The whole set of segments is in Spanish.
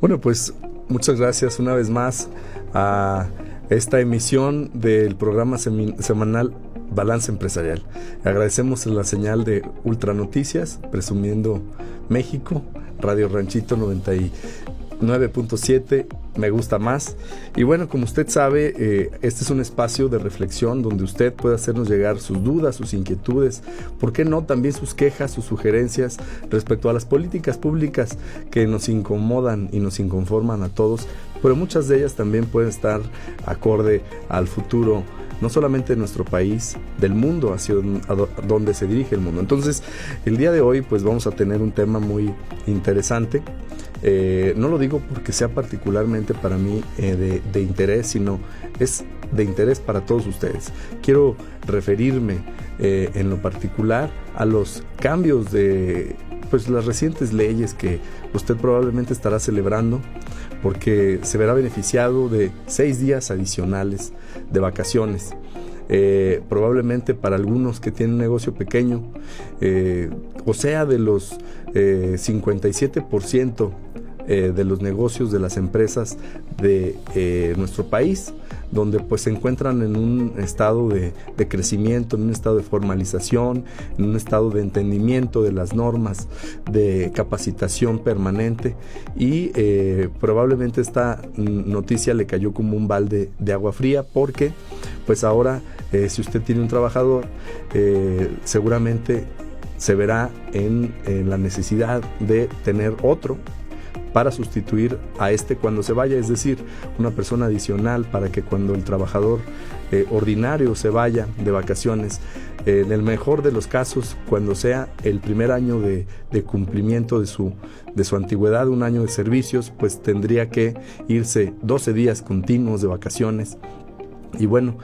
Bueno, pues muchas gracias una vez más a esta emisión del programa semanal Balance Empresarial. Agradecemos la señal de Ultra Noticias, Presumiendo México, Radio Ranchito 99.7, Me Gusta Más. Y bueno, como usted sabe, este es un espacio de reflexión donde usted puede hacernos llegar sus dudas, sus inquietudes, ¿por qué no? También sus quejas, sus sugerencias respecto a las políticas públicas que nos incomodan y nos inconforman a todos, pero muchas de ellas también pueden estar acorde al futuro, no solamente de nuestro país, del mundo, hacia donde se dirige el mundo. Entonces, el día de hoy pues vamos a tener un tema muy interesante. No lo digo porque sea particularmente para mí de interés, sino es de interés para todos ustedes. Quiero referirme en lo particular a los cambios de las recientes leyes que usted probablemente estará celebrando, porque se verá beneficiado de 6 días adicionales de vacaciones. Probablemente para algunos que tienen un negocio pequeño, o sea, de los 57% de los negocios de las empresas de nuestro país, donde pues se encuentran en un estado de crecimiento, en un estado de formalización, en un estado de entendimiento de las normas, de capacitación permanente, y probablemente esta noticia le cayó como un balde de agua fría, porque pues ahora si usted tiene un trabajador, seguramente se verá en la necesidad de tener otro para sustituir a este cuando se vaya, es decir, una persona adicional para que cuando el trabajador ordinario se vaya de vacaciones, en el mejor de los casos, cuando sea el primer año de cumplimiento de su antigüedad, un año de servicios, pues tendría que irse 12 días continuos de vacaciones. Y bueno,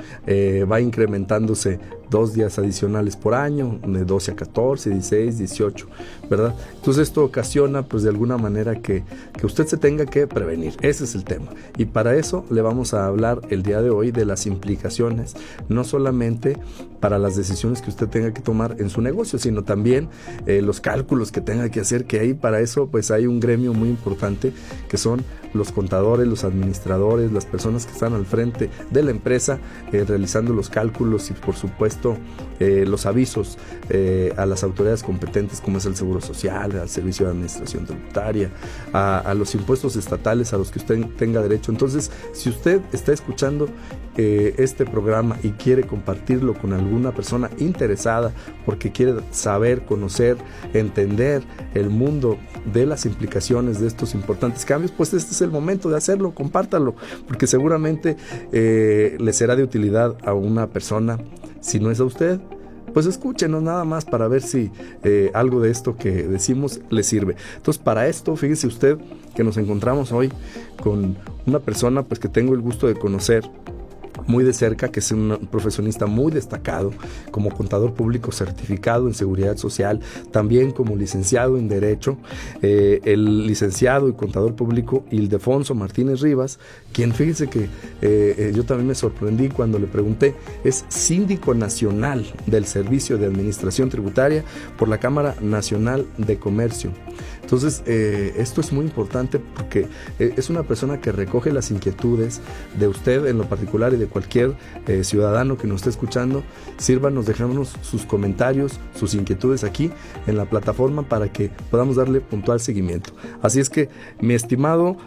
va incrementándose 2 días adicionales por año, de 12 a 14, 16, 18, ¿verdad? Entonces esto ocasiona pues de alguna manera que usted se tenga que prevenir. Ese es el tema, y para eso le vamos a hablar el día de hoy de las implicaciones, no solamente para las decisiones que usted tenga que tomar en su negocio, sino también los cálculos que tenga que hacer, que ahí para eso pues hay un gremio muy importante que son los contadores, los administradores, las personas que están al frente de la empresa, realizando los cálculos y por supuesto los avisos a las autoridades competentes, como es el Seguro Social, al Servicio de Administración Tributaria, a los impuestos estatales a los que usted tenga derecho. Entonces, si usted está escuchando este programa y quiere compartirlo con alguna persona interesada porque quiere saber, conocer, entender el mundo de las implicaciones de estos importantes cambios, pues este es el momento de hacerlo. Compártalo, porque seguramente le será de utilidad a una persona. Si no es a usted, pues escúchenos nada más para ver si algo de esto que decimos le sirve. Entonces, para esto, fíjese usted que nos encontramos hoy con una persona pues que tengo el gusto de conocer muy de cerca, que es un profesionista muy destacado como contador público certificado en seguridad social, también como licenciado en Derecho, el licenciado y contador público Ildefonso Martínez Rivas, quien fíjense que yo también me sorprendí cuando le pregunté, es síndico nacional del Servicio de Administración Tributaria por la Cámara Nacional de Comercio. Entonces, esto es muy importante porque es una persona que recoge las inquietudes de usted en lo particular y de cualquier ciudadano que nos esté escuchando. Sírvanos, dejándonos sus comentarios, sus inquietudes aquí en la plataforma para que podamos darle puntual seguimiento. Así es que, mi estimado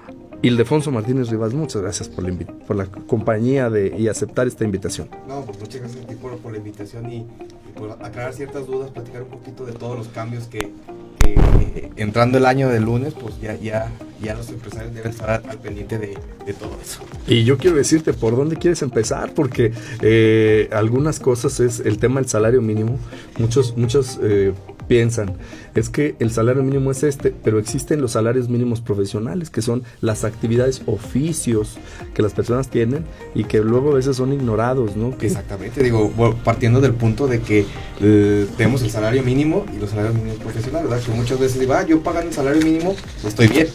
Ildefonso Martínez Rivas, muchas gracias por la compañía y aceptar esta invitación. No, pues muchas gracias a ti por la invitación y por aclarar ciertas dudas, platicar un poquito de todos los cambios que entrando el año del lunes, pues ya los empresarios deben estar al pendiente de todo eso. Y yo quiero decirte por dónde quieres empezar, porque algunas cosas es el tema del salario mínimo. Muchos piensan, es que el salario mínimo es pero existen los salarios mínimos profesionales, que son las actividades, oficios que las personas tienen y que luego a veces son ignorados, ¿no? Exactamente, digo, partiendo del punto de que tenemos el salario mínimo y los salarios mínimos profesionales, ¿verdad? Que muchas veces digo, yo pagando el salario mínimo, estoy bien,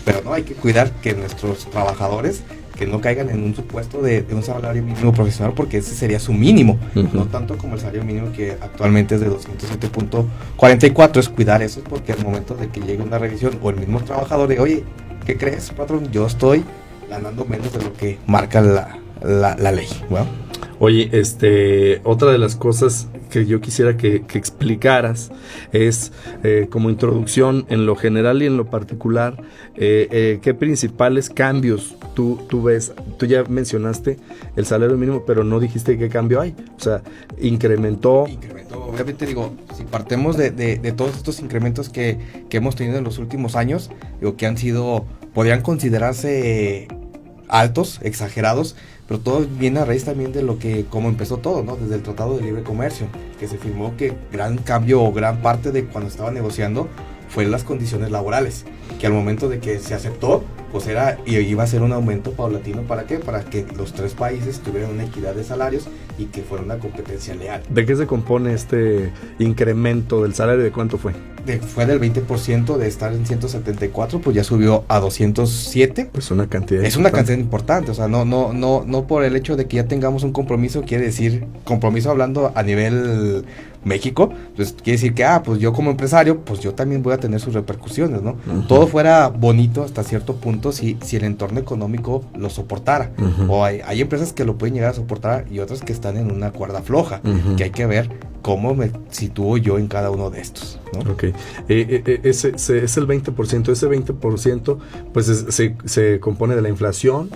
pero no, hay que cuidar que nuestros trabajadores que no caigan en un supuesto de un salario mínimo profesional, porque ese sería su mínimo, no tanto como el salario mínimo que actualmente es de 207.44, es cuidar eso, porque al momento de que llegue una revisión o el mismo trabajador de, oye, ¿qué crees, patrón? Yo estoy ganando menos de lo que marca la ley. Bueno. Oye, otra de las cosas que yo quisiera que explicaras es, como introducción, en lo general y en lo particular, ¿qué principales cambios tú ves? Tú ya mencionaste el salario mínimo, pero no dijiste qué cambio hay. O sea, incrementó. Obviamente, digo, si partemos de todos estos incrementos que hemos tenido en los últimos años, digo, que han sido, podrían considerarse altos, exagerados, pero todo viene a raíz también de cómo empezó todo, ¿no? Desde el Tratado de Libre Comercio, que se firmó, que gran cambio o gran parte de cuando estaba negociando fue las condiciones laborales, que al momento de que se aceptó, pues iba a ser un aumento paulatino. ¿Para qué? Para que los tres países tuvieran una equidad de salarios y que fuera una competencia leal. ¿De qué se compone este incremento del salario? ¿De cuánto fue? Fue del 20%, de estar en 174, pues ya subió a 207. Pues una cantidad. Es una cantidad importante, o sea, no por el hecho de que ya tengamos un compromiso, quiere decir, compromiso hablando a nivel México, pues quiere decir que, pues yo como empresario, pues yo también voy a tener sus repercusiones, ¿no? Uh-huh. Todo fuera bonito hasta cierto punto si el entorno económico lo soportara. Uh-huh. O hay empresas que lo pueden llegar a soportar y otras que están en una cuerda floja, uh-huh, que hay que ver cómo me sitúo yo en cada uno de estos, ¿no? Ok. Es el 20%. Ese 20% pues se compone de la inflación,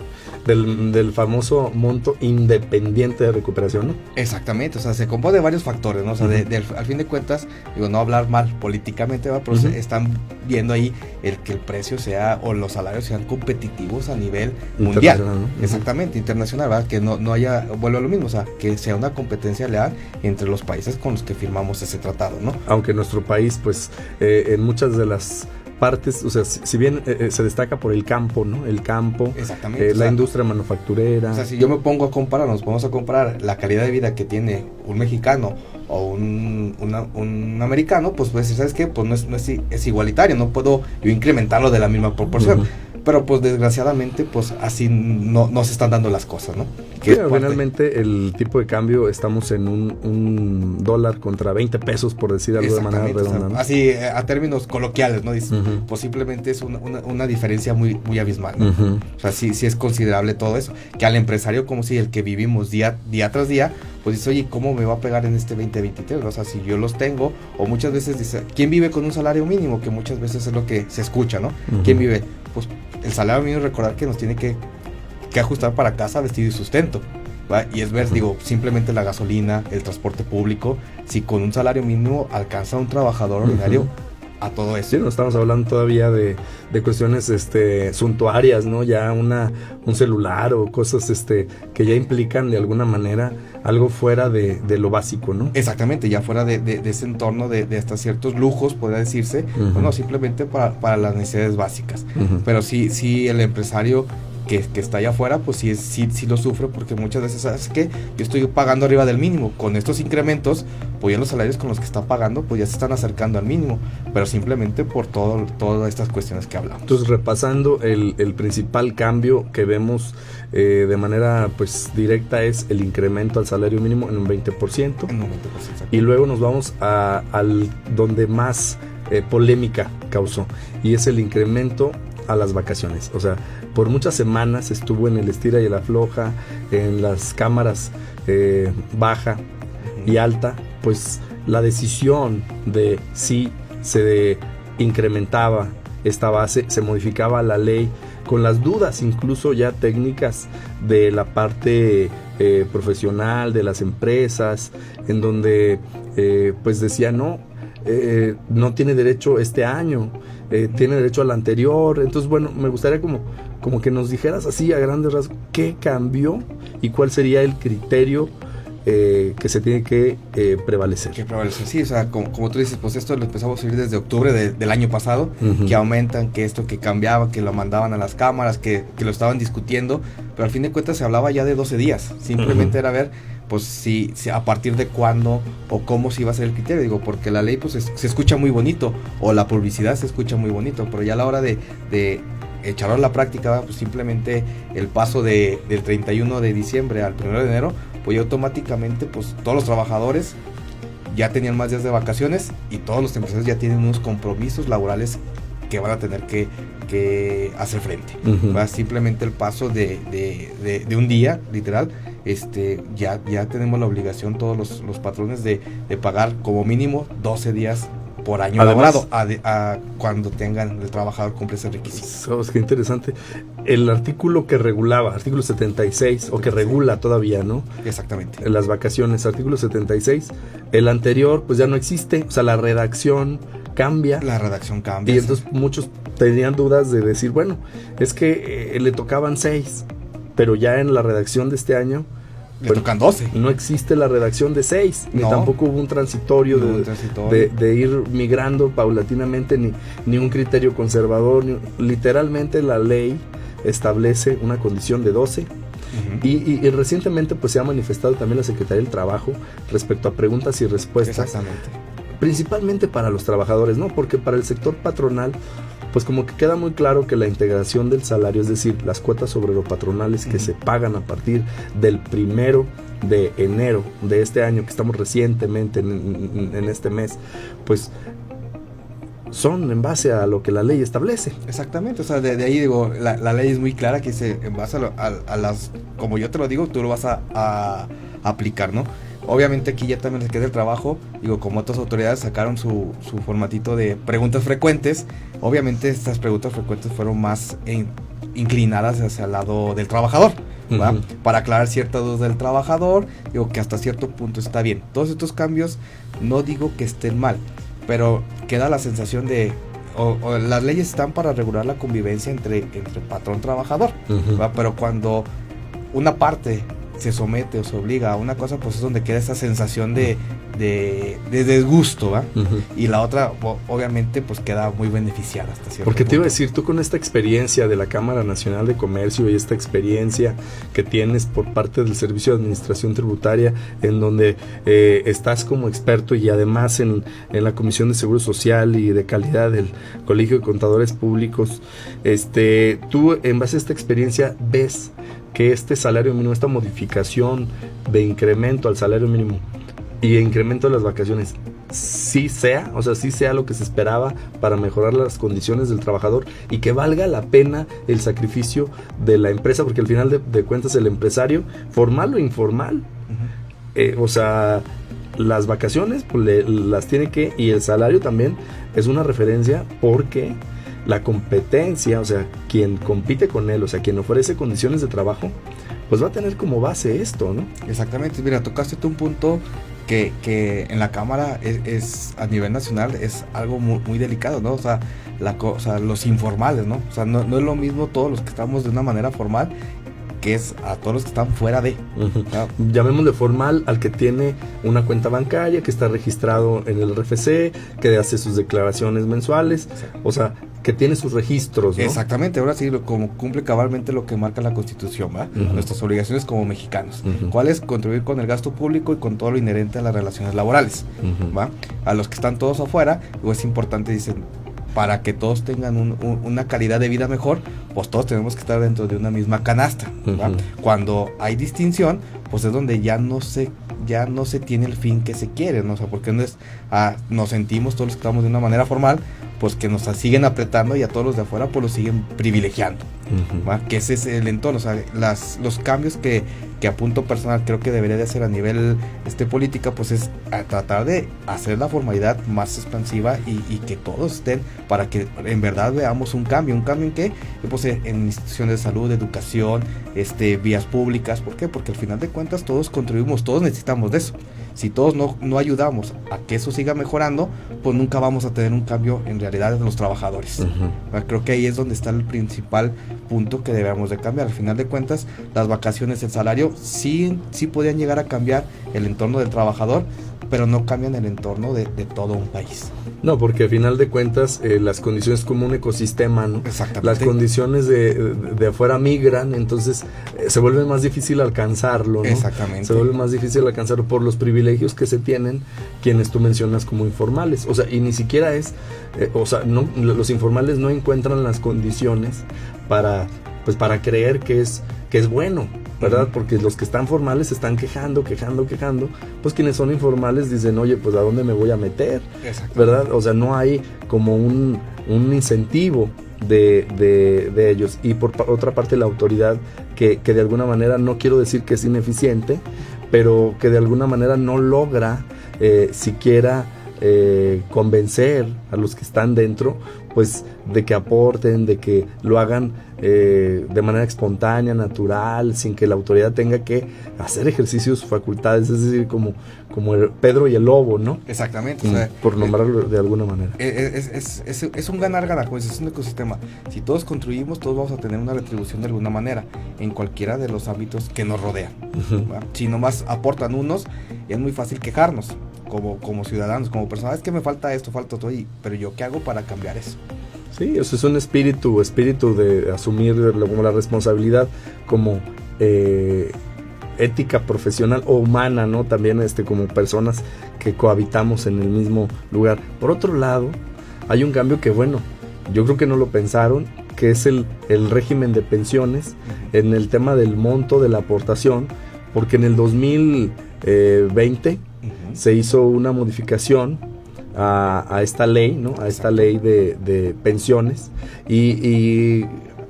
del famoso monto independiente de recuperación, ¿no? Exactamente, o sea, se compone de varios factores, ¿no? O sea, uh-huh, al fin de cuentas, digo, no hablar mal políticamente, ¿va? Pero uh-huh, están viendo ahí que el precio sea, o los salarios sean competitivos a nivel mundial. ¿No? Uh-huh. Exactamente, internacional, ¿verdad? Que no haya, vuelvo a lo mismo, o sea, que sea una competencia leal entre los países con los que firmamos ese tratado, ¿no? Aunque nuestro país, pues, en muchas de las partes, o sea, si bien se destaca por el campo, ¿no? El campo, la industria manufacturera. O sea, si yo me pongo a comparar, nos vamos a comparar la calidad de vida que tiene un mexicano o un americano, pues ¿sabes qué? Pues no es igualitario, no puedo yo incrementarlo de la misma proporción. Uh-huh. Pero pues desgraciadamente pues así no se están dando las cosas, ¿no? Finalmente el tipo de cambio, estamos en un dólar contra 20 pesos, por decir algo de manera redonda, o sea, ¿no? Así a términos coloquiales, ¿no? Dices, uh-huh, pues simplemente es una diferencia muy, muy abismal, ¿no? Uh-huh. O sea, sí es considerable todo eso. Que al empresario, como si el que vivimos día tras día, pues dice, oye, ¿cómo me va a pegar en este 2023? O sea, si yo los tengo, o muchas veces dice, ¿quién vive con un salario mínimo? Que muchas veces es lo que se escucha, ¿no? Uh-huh. ¿Quién vive? Pues el salario mínimo, recordar que nos tiene que ajustar para casa, vestido y sustento, ¿va? Y es ver, uh-huh, digo, simplemente la gasolina, el transporte público, si con un salario mínimo alcanza un trabajador ordinario, uh-huh, a todo eso. Sí, no estamos hablando todavía de cuestiones suntuarias, ¿no? Ya un celular o cosas que ya implican de alguna manera algo fuera de lo básico, ¿no? Exactamente, ya fuera de ese entorno de hasta ciertos lujos, podría decirse, uh-huh, bueno, simplemente para las necesidades básicas. Uh-huh. Pero sí el empresario que está allá afuera, pues sí lo sufre, porque muchas veces, ¿sabes qué? Yo estoy pagando arriba del mínimo. Con estos incrementos, pues ya los salarios con los que está pagando, pues ya se están acercando al mínimo, pero simplemente por todas estas cuestiones que hablamos. Entonces, repasando, el principal cambio que vemos de manera pues directa es el incremento al salario mínimo en un 20%. En un 20%. Y luego nos vamos al donde más polémica causó, y es el incremento a las vacaciones. O sea, por muchas semanas estuvo en el estira y el afloja, en las cámaras baja y alta, pues la decisión de si se incrementaba esta base, se modificaba la ley, con las dudas incluso ya técnicas de la parte profesional de las empresas, en donde pues decía no tiene derecho este año, tiene derecho al anterior. Entonces, bueno, me gustaría como que nos dijeras así a grandes rasgos qué cambió y cuál sería el criterio que se tiene que prevalecer. Sí, o sea, como tú dices, pues esto lo empezamos a oír desde octubre del año pasado, uh-huh, que aumentan, que esto que cambiaba, que lo mandaban a las cámaras, que lo estaban discutiendo, pero al fin de cuentas se hablaba ya de 12 días, simplemente, uh-huh, era ver pues si a partir de cuándo o cómo se iba a ser el criterio. Digo, porque la ley pues se escucha muy bonito, o la publicidad se escucha muy bonito, pero ya a la hora de echarlo a la práctica, pues simplemente el paso del 31 de diciembre al 1 de enero, pues ya automáticamente pues todos los trabajadores ya tenían más días de vacaciones y todos los empresarios ya tienen unos compromisos laborales que van a tener que hacer frente. Uh-huh. Simplemente el paso de un día, literal, ya tenemos la obligación todos los patrones de pagar como mínimo 12 días por año laborado a cuando tengan el trabajador cumple ese requisito. ¿Sabes qué interesante? El artículo que regulaba, artículo 76, o que regula todavía, ¿no? Exactamente. Las vacaciones, artículo 76, el anterior pues ya no existe, o sea, la redacción cambia. La redacción cambia. Y entonces muchos tenían dudas de decir, bueno, es que le tocaban 6, pero ya en la redacción de este año le tocan 12. No existe la redacción de 6, ni tampoco hubo un transitorio, de ir migrando paulatinamente, ni un criterio conservador. Literalmente la ley establece una condición de 12. Uh-huh. Y recientemente pues se ha manifestado también la Secretaría del Trabajo respecto a preguntas y respuestas. Exactamente. Principalmente para los trabajadores, ¿no? Porque para el sector patronal pues como que queda muy claro que la integración del salario, es decir, las cuotas obrero-patronales que se pagan a partir del 1 de enero de este año, que estamos recientemente en este mes, pues son en base a lo que la ley establece. Exactamente, o sea, de ahí digo, la ley es muy clara que dice, en base a las, como yo te lo digo, tú lo vas a aplicar, ¿no? Obviamente aquí ya también se queda el trabajo, digo, como otras autoridades sacaron su formatito de preguntas frecuentes, obviamente estas preguntas frecuentes fueron más inclinadas hacia el lado del trabajador, ¿verdad? Uh-huh. Para aclarar ciertas dudas del trabajador, digo que hasta cierto punto está bien. Todos estos cambios no digo que estén mal, pero queda la sensación de, o las leyes están para regular la convivencia entre patrón-trabajador, uh-huh. Pero cuando una parte se somete o se obliga a una cosa, pues es donde queda esa sensación de disgusto, ¿va? Uh-huh. Y la otra, obviamente, pues queda muy beneficiada hasta cierto Porque punto. Te iba a decir, tú con esta experiencia de la Cámara Nacional de Comercio y esta experiencia que tienes por parte del Servicio de Administración Tributaria, en donde estás como experto y además en la Comisión de Seguro Social y de Calidad del Colegio de Contadores Públicos, tú en base a esta experiencia ves que este salario mínimo, esta modificación de incremento al salario mínimo y incremento de las vacaciones, sí sea lo que se esperaba para mejorar las condiciones del trabajador y que valga la pena el sacrificio de la empresa, porque al final de cuentas el empresario, formal o informal, uh-huh. Las vacaciones pues, las tiene que, y el salario también es una referencia porque la competencia, o sea, quien compite con él, o sea, quien ofrece condiciones de trabajo, pues va a tener como base esto, ¿no? Exactamente, mira, tocaste tú un punto que en la Cámara es a nivel nacional es algo muy, muy delicado, ¿no? O sea, los informales, ¿no? O sea, no es lo mismo todos los que estamos de una manera formal que es a todos los que están fuera de. Uh-huh. Llamémosle formal al que tiene una cuenta bancaria, que está registrado en el RFC, que hace sus declaraciones mensuales, sí. O sea, que tiene sus registros, ¿no? Exactamente, ahora sí, como cumple cabalmente lo que marca la Constitución, ¿va? Uh-huh. Nuestras obligaciones como mexicanos. Uh-huh. ¿Cuál es? Contribuir con el gasto público y con todo lo inherente a las relaciones laborales, uh-huh. ¿Va? A los que están todos afuera, es importante, dicen, para que todos tengan una calidad de vida mejor, pues todos tenemos que estar dentro de una misma canasta, ¿va? Uh-huh. Cuando hay distinción, pues es donde ya no se tiene el fin que se quiere, ¿no? O sea, porque no es, nos sentimos todos los que estamos de una manera formal, pues que nos siguen apretando y a todos los de afuera pues los siguen privilegiando, uh-huh. ¿Va? Que ese es el entorno, o sea, los cambios que a punto personal creo que debería de hacer a nivel política, pues es a tratar de hacer la formalidad más expansiva y que todos estén, para que en verdad veamos un cambio en qué, pues en instituciones de salud, educación, vías públicas. ¿Por qué? Porque al final de cuentas todos contribuimos, todos necesitamos de eso. Si todos no ayudamos a que eso siga mejorando, pues nunca vamos a tener un cambio en realidad de los trabajadores. Uh-huh. Creo que ahí es donde está el principal punto que debemos de cambiar. Al final de cuentas, las vacaciones, el salario, sí podían llegar a cambiar el entorno del trabajador, pero no cambian el entorno de todo un país. No, porque al final de cuentas las condiciones como un ecosistema, ¿no? Exactamente. Las condiciones de afuera migran, entonces se vuelve más difícil alcanzarlo, ¿no? Exactamente. Se vuelve más difícil alcanzarlo por los privilegios que se tienen quienes tú mencionas como informales. O sea, y ni siquiera es, los informales no encuentran las condiciones para creer que es bueno. ¿verdad? Porque los que están formales se están quejando, pues quienes son informales dicen, oye, pues ¿a dónde me voy a meter? ¿Verdad? O sea, no hay como un incentivo de ellos. Y por otra parte la autoridad que de alguna manera, no quiero decir que es ineficiente, pero que de alguna manera no logra siquiera convencer a los que están dentro, pues de que aporten, de que lo hagan de manera espontánea, natural, sin que la autoridad tenga que hacer ejercicio de sus facultades, es decir, como el Pedro y el Lobo, ¿no? Exactamente. O sea, por nombrarlo de alguna manera. Es un ganar-ganar, pues es un ecosistema. Si todos contribuimos, todos vamos a tener una retribución de alguna manera, en cualquiera de los ámbitos que nos rodean. Si nomás aportan unos, es muy fácil quejarnos. Como ciudadanos, como personas, es que me falta esto, pero yo ¿qué hago para cambiar eso? Sí, eso es un espíritu de asumir como la responsabilidad como ética profesional o humana, ¿no? También como personas que cohabitamos en el mismo lugar. Por otro lado, hay un cambio que, bueno, yo creo que no lo pensaron, que es el régimen de pensiones en el tema del monto de la aportación, porque en el 2020 se hizo una modificación a esta ley, ¿no? A esta ley de pensiones y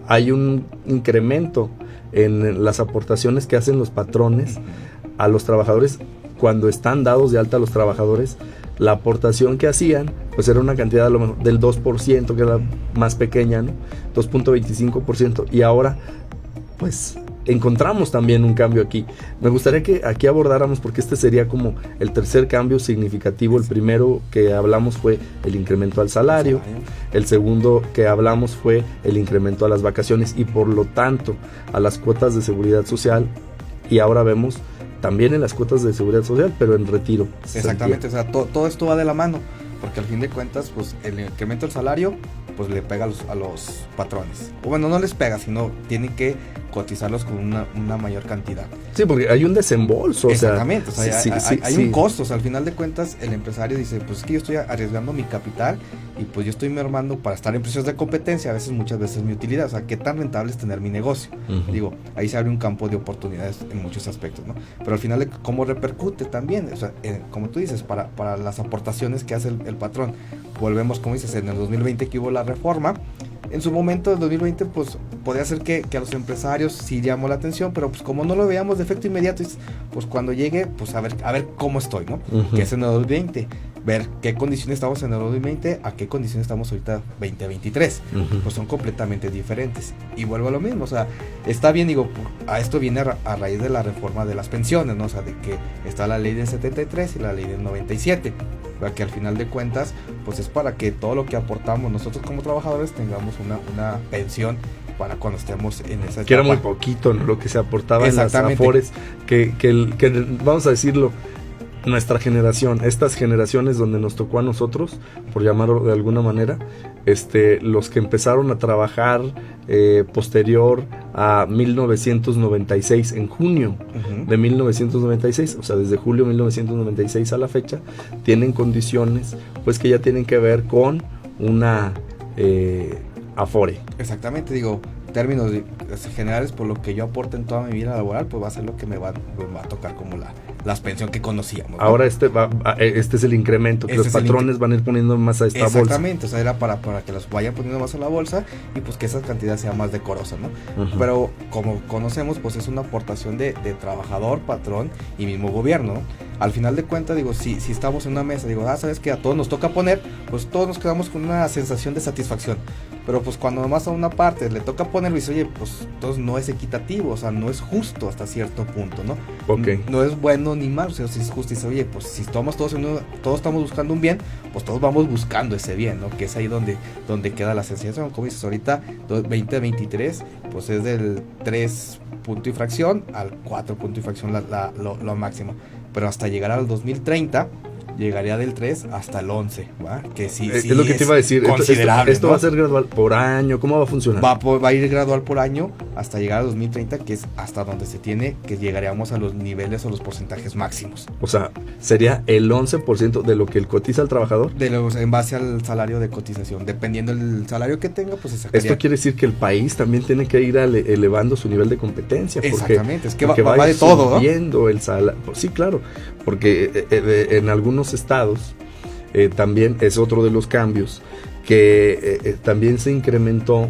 hay un incremento en las aportaciones que hacen los patrones a los trabajadores cuando están dados de alta los trabajadores. La aportación que hacían pues era una cantidad a lo mejor del 2%, que era más pequeña, ¿no? 2.25%, y ahora pues encontramos también un cambio aquí. Me gustaría que aquí abordáramos, porque este sería como el tercer cambio significativo. El primero que hablamos fue el incremento al salario, el segundo que hablamos fue el incremento a las vacaciones y por lo tanto a las cuotas de seguridad social, y ahora vemos también en las cuotas de seguridad social, pero en retiro. Exactamente, o sea, todo esto va de la mano, porque al fin de cuentas, pues el incremento al salario pues le pega a los patrones. O bueno, no les pega, sino tienen que cotizarlos con una mayor cantidad. Sí, porque hay un desembolso. Exactamente, o sea, hay un costo. O sea, al final de cuentas, el empresario dice, pues es que yo estoy arriesgando mi capital y pues yo estoy mermando para estar en precios de competencia, muchas veces mi utilidad. O sea, qué tan rentable es tener mi negocio. Digo, ahí se abre un campo de oportunidades en muchos aspectos, ¿no? Pero al final, ¿cómo repercute también? O sea, como tú dices, para las aportaciones que hace el patrón. Volvemos, como dices, en el 2020 que hubo la reforma. En su momento, en 2020, pues podría ser que a los empresarios sí llamó la atención, pero pues como no lo veíamos de efecto inmediato, pues cuando llegue, pues a ver cómo estoy, ¿no? Que es en el 2020, ver qué condiciones estamos en el 2020, a qué condiciones estamos ahorita 2023, pues son completamente diferentes. Y vuelvo a lo mismo, o sea, está bien, digo, a esto viene a raíz de la reforma de las pensiones, ¿no? O sea, de que está la ley del 73 y la ley del 97, ¿verdad? Que al final de cuentas, pues es para que todo lo que aportamos nosotros como trabajadores tengamos una pensión para cuando estemos en esa etapa. Que era muy poquito, ¿no? Lo que se aportaba en las afores, que vamos a decirlo, nuestra generación, estas generaciones donde nos tocó a nosotros, por llamarlo de alguna manera, los que empezaron a trabajar posterior a 1996, en junio de 1996, o sea, desde julio de 1996 a la fecha, tienen condiciones pues que ya tienen que ver con una afore. Exactamente, digo, términos generales, por lo que yo aporte en toda mi vida laboral, pues va a ser lo que me va a tocar como las pensiones que conocíamos, ¿no? Ahora este es el incremento, que los patrones van a ir poniendo más a esta bolsa. Exactamente, o sea, era para que los vayan poniendo más a la bolsa y pues que esa cantidad sea más decorosa, ¿no? Pero como conocemos, pues es una aportación de trabajador, patrón y mismo gobierno, ¿no? Al final de cuentas, digo, si estamos en una mesa, digo, sabes que a todos nos toca poner, pues todos nos quedamos con una sensación de satisfacción. Pero pues cuando nomás a una parte le toca poner, dice, oye, pues entonces no es equitativo, o sea, no es justo hasta cierto punto, ¿no? Okay. No es bueno ni mal, o sea, si es justo, dice, oye, pues si estamos todos estamos buscando un bien, pues todos vamos buscando ese bien, ¿no? Que es ahí donde queda la sensación. Como dices, ahorita 2023, pues es del 3 punto y fracción al 4 punto y fracción lo máximo. Pero hasta llegar al 2030 llegaría del 3 hasta el 11, ¿va? Que sí, es lo que te iba a decir. Considerable, esto ¿no? va a ser gradual por año. ¿Cómo va a funcionar? Va a ir gradual por año hasta llegar a 2030, que es hasta donde se tiene, que llegaríamos a los niveles o los porcentajes máximos. O sea, sería el 11% de lo que cotiza el trabajador. En base al salario de cotización. Dependiendo del salario que tenga, pues se sacaría. Esto quiere decir que el país también tiene que ir elevando su nivel de competencia. Exactamente, es que va de todo, ¿no? Subiendo el salario. Sí, claro, porque en algunos estados también es otro de los cambios que también se incrementó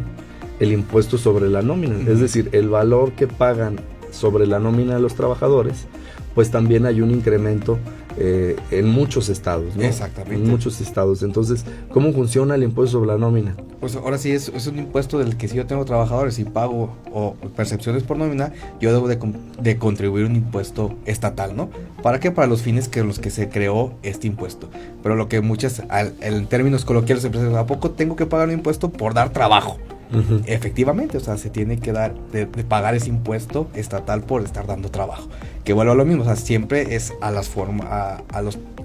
el impuesto sobre la nómina. Uh-huh. Es decir, el valor que pagan sobre la nómina de los trabajadores, pues también hay un incremento en muchos estados, ¿no? Exactamente. En muchos estados. Entonces, ¿cómo funciona el impuesto sobre la nómina? Pues ahora sí es un impuesto del que si yo tengo trabajadores y pago o percepciones por nómina, yo debo de contribuir un impuesto estatal, ¿no? ¿Para qué? Para los fines que los que se creó este impuesto. Pero lo que muchas, en términos coloquiales, empresas, ¿a poco tengo que pagar un impuesto por dar trabajo? Uh-huh. Efectivamente, o sea, se tiene que de pagar ese impuesto estatal por estar dando trabajo. Que vuelvo a lo mismo, o sea, siempre es a las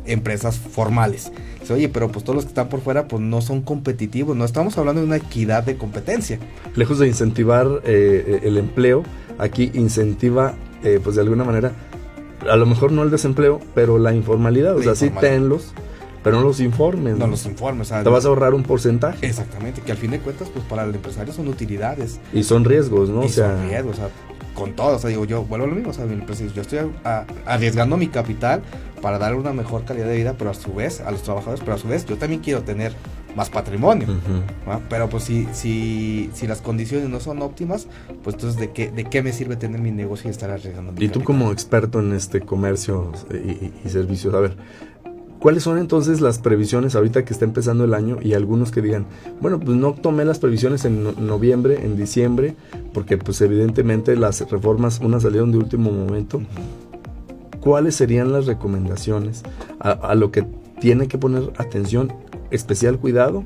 empresas formales. Dice, oye, pero pues todos los que están por fuera pues no son competitivos, no estamos hablando de una equidad de competencia. Lejos de incentivar el empleo, aquí incentiva pues de alguna manera, a lo mejor no el desempleo, pero la informalidad, o sea, sí tenlos, pero no los informes. No los informes. O sea, te vas a ahorrar un porcentaje. Exactamente, que al fin de cuentas, pues para el empresario son utilidades. Y son riesgos, ¿no? Y son riesgos, o sea, con todo. O sea, digo, yo vuelvo a lo mismo, o sea, yo estoy arriesgando mi capital para dar una mejor calidad de vida, pero a su vez, a los trabajadores, pero a su vez, yo también quiero tener más patrimonio. Uh-huh. Pero pues si las condiciones no son óptimas, pues entonces ¿de qué me sirve tener mi negocio y estar arriesgando mi capital? Y tú como experto en comercio y servicios, a ver, ¿cuáles son entonces las previsiones ahorita que está empezando el año? Y algunos que digan, bueno, pues no tomé las previsiones en noviembre, en diciembre, porque pues evidentemente las reformas, unas salieron de último momento. ¿Cuáles serían las recomendaciones a lo que tiene que poner atención, especial cuidado,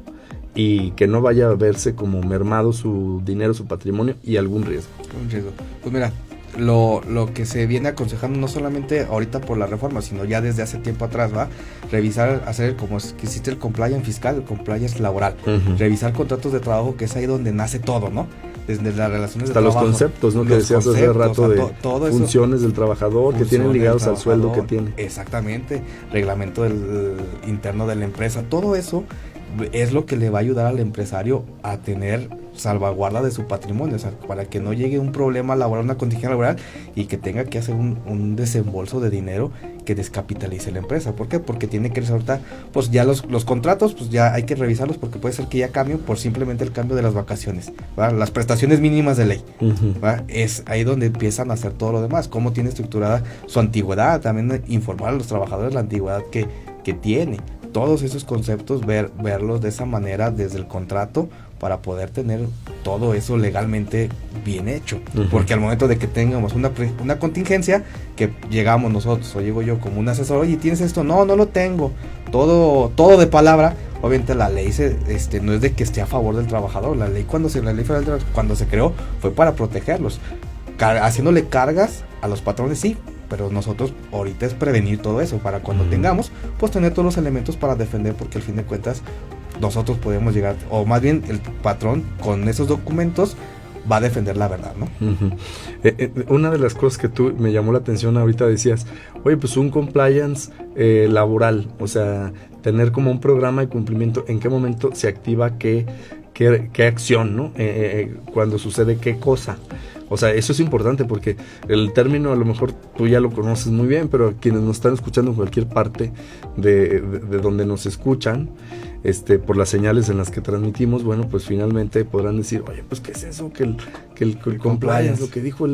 y que no vaya a verse como mermado su dinero, su patrimonio y algún riesgo? Un riesgo. Pues mira, lo que se viene aconsejando no solamente ahorita por la reforma, sino ya desde hace tiempo atrás, ¿va? Revisar, hacer como que existe el compliance fiscal, el compliance laboral. Uh-huh. Revisar contratos de trabajo, que es ahí donde nace todo, ¿no? Desde las relaciones hasta de trabajo. Hasta los conceptos, ¿no? Que decías hace rato, o sea, todo funciones del trabajador que tienen ligados al sueldo que tiene. Exactamente. Reglamento interno de la empresa. Todo eso es lo que le va a ayudar al empresario a tener salvaguarda de su patrimonio, o sea, para que no llegue un problema laboral, una contingencia laboral, y que tenga que hacer un desembolso de dinero que descapitalice la empresa. ¿Por qué? Porque tiene que resaltar, pues ya los contratos, pues ya hay que revisarlos, porque puede ser que ya cambien por simplemente el cambio de las vacaciones, ¿verdad? Las prestaciones mínimas de ley, ¿verdad? Es ahí donde empiezan a hacer todo lo demás, cómo tiene estructurada su antigüedad, también informar a los trabajadores la antigüedad que tiene. Todos esos conceptos, verlos de esa manera desde el contrato, para poder tener todo eso legalmente bien hecho. Uh-huh. Porque al momento de que tengamos una contingencia, que llegamos nosotros o llego yo como un asesor, oye, ¿tienes esto? No lo tengo. Todo de palabra. Obviamente la ley no es de que esté a favor del trabajador. La ley cuando se creó fue para protegerlos, haciéndole cargas a los patrones, sí. Pero nosotros ahorita es prevenir todo eso, para cuando tengamos, pues tener todos los elementos para defender, porque al fin de cuentas nosotros podemos llegar, o más bien el patrón con esos documentos va a defender la verdad, ¿no? Uh-huh. Una de las cosas que tú me llamó la atención ahorita, decías, oye, pues un compliance laboral, o sea, tener como un programa de cumplimiento, en qué momento se activa qué acción, ¿no? Cuando sucede qué cosa. O sea, eso es importante, porque el término a lo mejor tú ya lo conoces muy bien, pero quienes nos están escuchando en cualquier parte de donde nos escuchan, por las señales en las que transmitimos, bueno, pues finalmente podrán decir, oye, pues ¿qué es eso? Que el compliance, lo que dijo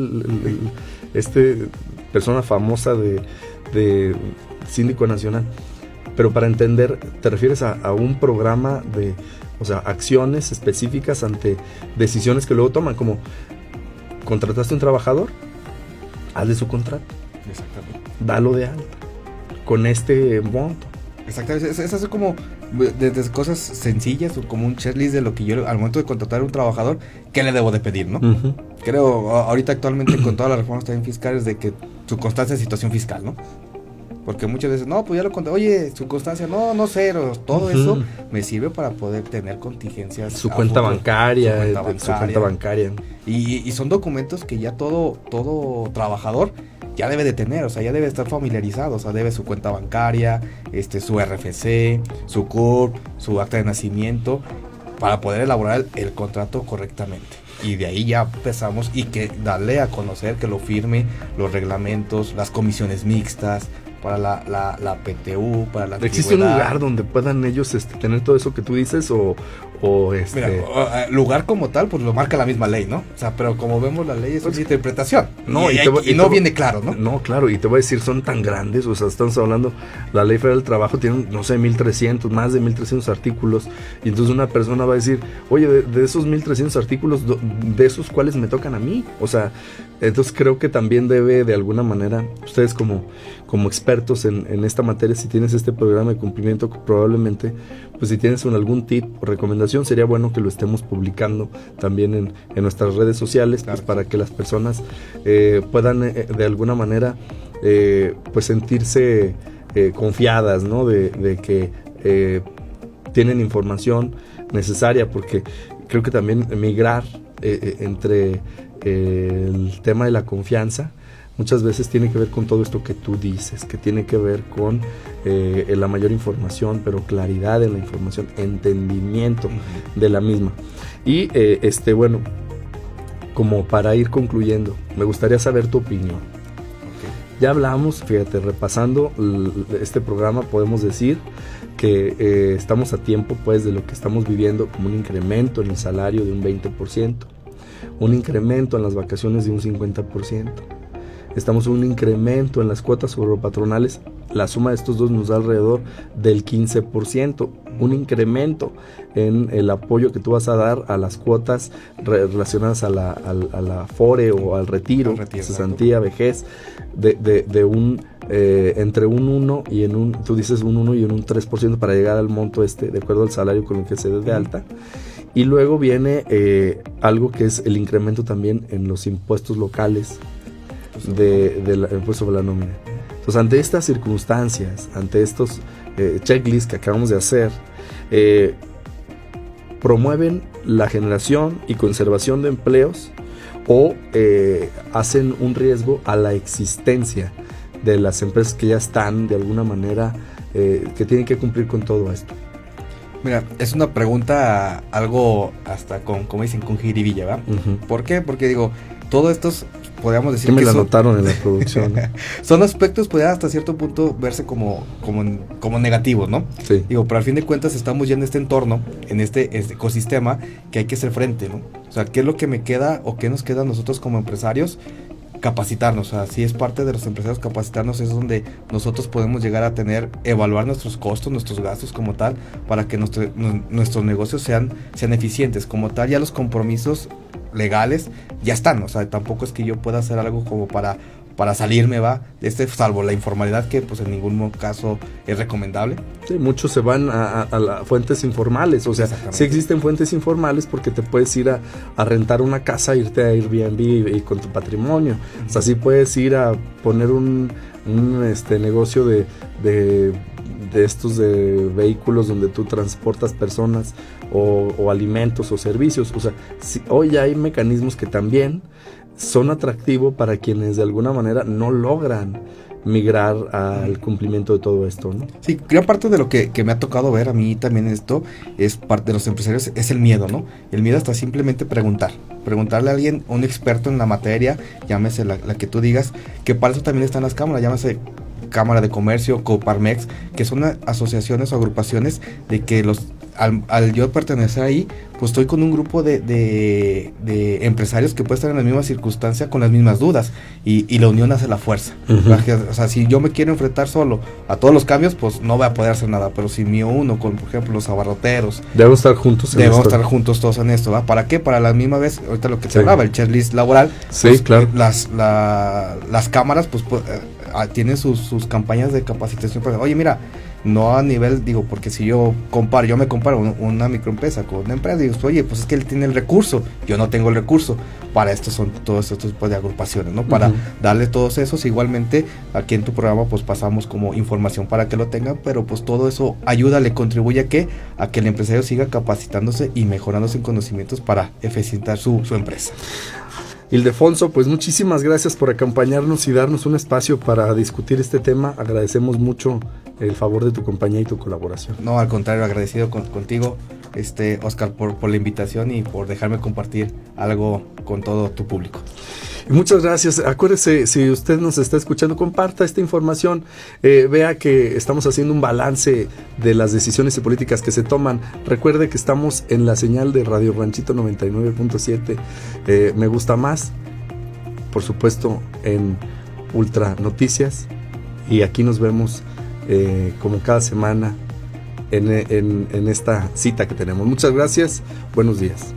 persona famosa de Síndico Nacional. Pero para entender, ¿te refieres a un programa de, o sea, acciones específicas ante decisiones que luego toman, como contrataste un trabajador, hazle su contrato? Exactamente. Dalo de alta con este monto. Exactamente. Es así como desde cosas sencillas, o como un checklist de lo que yo al momento de contratar a un trabajador, ¿qué le debo de pedir, no? Uh-huh. Creo ahorita actualmente con todas las reformas también fiscales, de que su constancia de situación fiscal, ¿no? Porque muchas veces, no, pues ya lo conté, oye, su constancia, no, cero, todo eso me sirve para poder tener contingencias. Su cuenta bancaria, su cuenta bancaria. Y son documentos que ya todo trabajador ya debe de tener, o sea, ya debe estar familiarizado, o sea, debe su cuenta bancaria, su RFC, su CURP, su acta de nacimiento, para poder elaborar el contrato correctamente. Y de ahí ya empezamos y que darle a conocer, que lo firme, los reglamentos, las comisiones mixtas, para la PTU, para la antigüedad. ¿Existe un lugar donde puedan ellos tener todo eso que tú dices o Mira, lugar como tal, pues lo marca la misma ley, ¿no? O sea, pero como vemos la ley es una interpretación. No, y no viene claro, ¿no? No, claro, y te voy a decir, son tan grandes, o sea, estamos hablando, la Ley Federal del Trabajo tiene, no sé, 1,300, más de 1,300 artículos, y entonces una persona va a decir, oye, de esos 1,300 artículos, de esos, ¿cuáles me tocan a mí? O sea, entonces creo que también debe, de alguna manera, ustedes como expertos en esta materia, si tienes este programa de cumplimiento, probablemente, pues si tienes algún tip o recomendación, sería bueno que lo estemos publicando también en nuestras redes sociales, claro, pues para que las personas puedan de alguna manera pues sentirse confiadas, ¿no? De que tienen información necesaria, porque creo que también migrar entre el tema de la confianza muchas veces tiene que ver con todo esto que tú dices, que tiene que ver con la mayor información, pero claridad en la información, entendimiento de la misma. Y bueno, como para ir concluyendo, me gustaría saber tu opinión. Ya hablamos, fíjate, repasando este programa, podemos decir que estamos a tiempo pues de lo que estamos viviendo, como un incremento en el salario de un 20%, un incremento en las vacaciones de un 50%. Estamos en un incremento en las cuotas patronales. La suma de estos dos nos da alrededor del 15%. Un incremento en el apoyo que tú vas a dar a las cuotas relacionadas a la FORE o al retiro, cesantía, vejez, de un entre un 1 y en un, tú dices un 1 y en un 3% para llegar al monto de acuerdo al salario con el que se dé de alta. Y luego viene algo que es el incremento también en los impuestos locales, del impuesto sobre la nómina. Entonces, ante estas circunstancias, ante estos checklists que acabamos de hacer, promueven la generación y conservación de empleos o hacen un riesgo a la existencia de las empresas que ya están de alguna manera que tienen que cumplir con todo esto. Mira, es una pregunta algo hasta como dicen, con jiribilla, ¿verdad? ¿Por qué? Porque digo, todo estos podríamos decir que me la notaron en la producción. Son aspectos, podrían hasta cierto punto verse como negativos, ¿no? Sí. Digo, pero al fin de cuentas estamos ya en este entorno, en este ecosistema que hay que hacer frente, ¿no? O sea, ¿qué es lo que me queda o qué nos queda a nosotros como empresarios? Capacitarnos, o sea, si es parte de los empresarios capacitarnos, es donde nosotros podemos llegar a evaluar nuestros costos, nuestros gastos como tal, para que nuestros negocios sean eficientes, como tal. Ya los compromisos legales ya están, o sea, tampoco es que yo pueda hacer algo como para salirme, salvo la informalidad, que pues en ningún caso es recomendable. Sí, muchos se van a las fuentes informales, o sea, sí existen fuentes informales porque te puedes ir a rentar una casa, irte a Airbnb y con tu patrimonio, o sea, sí puedes ir a poner un negocio de estos de vehículos donde tú transportas personas o alimentos o servicios, o sea, hoy ya hay mecanismos que también son atractivos para quienes de alguna manera no logran migrar al cumplimiento de todo esto, ¿no? Sí, gran parte de lo que me ha tocado ver a mí también esto es parte de los empresarios, es el miedo, ¿no? El miedo hasta simplemente preguntarle a alguien, un experto en la materia, llámese la que tú digas, que para eso también están las cámaras, llámese Cámara de Comercio, Coparmex, que son asociaciones o agrupaciones de que al yo pertenecer ahí, pues estoy con un grupo de empresarios que pueden estar en la misma circunstancia con las mismas dudas y la unión hace la fuerza. O sea, si yo me quiero enfrentar solo a todos los cambios, pues no voy a poder hacer nada, pero si me uno con, por ejemplo, los abarroteros, debemos estar juntos todos en esto, ¿va? ¿Para qué? Para la misma vez, ahorita lo que se hablaba, el checklist laboral, sí, pues, claro. Las cámaras pues tienen sus campañas de capacitación para, oye, mira, no a nivel, digo, porque si yo me comparo una microempresa con una empresa, digo, oye, pues es que él tiene el recurso, yo no tengo el recurso. Para esto son todos estos tipos de agrupaciones, ¿no? Para darle todos esos. Igualmente, aquí en tu programa, pues pasamos como información para que lo tengan, pero pues todo eso ayuda, le contribuye a que el empresario siga capacitándose y mejorándose en conocimientos para eficientar su empresa. Ildefonso, pues muchísimas gracias por acompañarnos y darnos un espacio para discutir este tema. Agradecemos mucho el favor de tu compañía y tu colaboración. No, al contrario, agradecido contigo, Oscar, por la invitación y por dejarme compartir algo con todo tu público. Y muchas gracias. Acuérdese, si usted nos está escuchando, comparta esta información, vea que estamos haciendo un balance de las decisiones y políticas que se toman. Recuerde que estamos en la señal de Radio Ranchito 99.7, Me Gusta Más, por supuesto en Ultra Noticias, y aquí nos vemos como cada semana en esta cita que tenemos. Muchas gracias, buenos días.